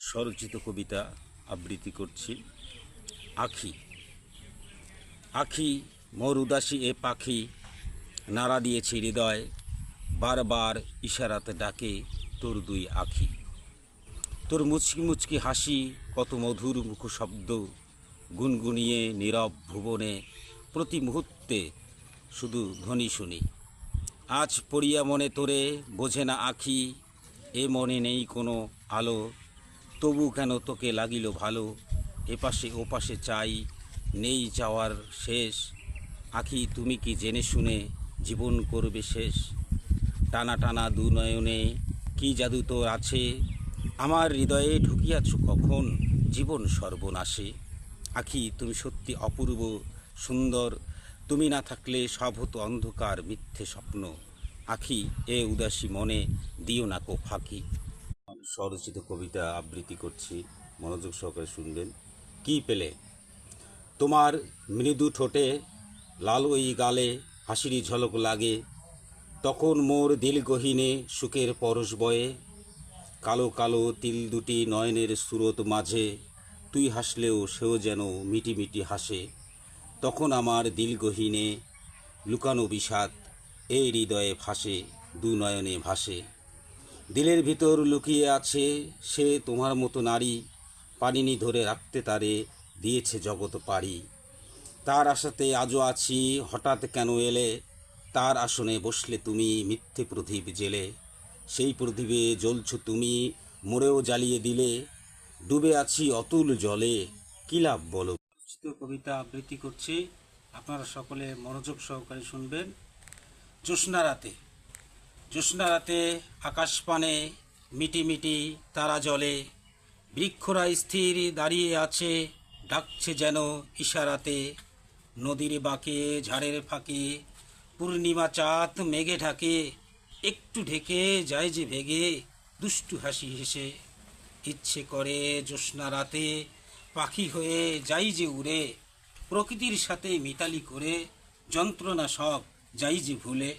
স্বরচিত কবিতা আবৃত্তি করছি। আখি আখি মোর উদাসী এ পাখি, নাড়া দিয়েছি হৃদয়, বারবার ইশারাতে ডাকে তোর দুই আখি। তোর মুচকি মুচকি হাসি, কত মধুর মুখ শব্দ, গুনগুনিয়ে নীরব ভুবনে প্রতি মুহূর্তে শুধু ধ্বনি শুনি। আজ পড়িয়া মনে তোরে বোঝে না আখি, এ মনে নেই কোনো আলো, তবু কেন তোকে লাগিল ভালো। এপাশে ওপাশে চাই, নেই যাওয়ার শেষ। আখি তুমি কি জেনে শুনে জীবন করবে শেষ? টানা টানা দু নয়নে কি জাদু তোর আছে, আমার হৃদয়ে ঢুকিয়াছ কখন জীবন সর্বনাশে। আখি তুমি সত্যি অপূর্ব সুন্দর, তুমি না থাকলে সব হতো অন্ধকার মিথ্যে স্বপ্ন। আখি এ উদাসী মনে দিও না কো ফাঁকি। স্বরচিত কবিতা আবৃত্তি করছি, মনোযোগ সহকারে শুনবেন। কি পেলে তোমার মৃদু ঠোঁটে, লাল ওই গালে হাসির ঝলক লাগে, তখন মোর দিল গহীনে সুখের পরশ বয়ে। কালো কালো তিল দুটি নয়নের স্রোত মাঝে, তুই হাসলেও সেও যেন মিটি মিটি হাসে। তখন আমার দিল গহীনে লুকানো বিষাদ, এই হৃদয়ে ভাসে দু নয়নে ভাসে। দিলের ভিতর লুকিয়ে আছে সে তোমার মতো নারী, পানিনি ধরে রাখতে তারে দিয়েছে জগৎ পারি। তার আশাতে আজও আছি, হঠাৎ কেন এলে, তার আসনে বসলে তুমি মিথ্যে প্রদীপ জেলে। সেই প্রদীপে জ্বলছ তুমি, মোড়েও জ্বালিয়ে দিলে, ডুবে আছি অতুল জলে, কী লাভ বলো। কবিতা আবৃত্তি করছি, আপনারা সকলে মনোযোগ সহকারে শুনবেন। জ্যোৎস্না রাতে, জ্যোৎস্না রাতে আকাশ পানে মিটি মিটি তারা জলে, বৃক্ষরা স্থির দাঁড়িয়ে আছে, ডাকছে যেন ইশারাতে। নদীর বাঁকে ঝাড়ের ফাঁকে পূর্ণিমা চাঁদ মেঘে ঢাকে, একটু ঢেকে যায় যে ভেগে দুষ্টু হাসি হেসে। ইচ্ছে করে জ্যোৎস্না রাতে পাখি হয়ে যাই যে উড়ে, প্রকৃতির সাথে মিতালি করে যন্ত্রণা সব যাই যে ভুলে।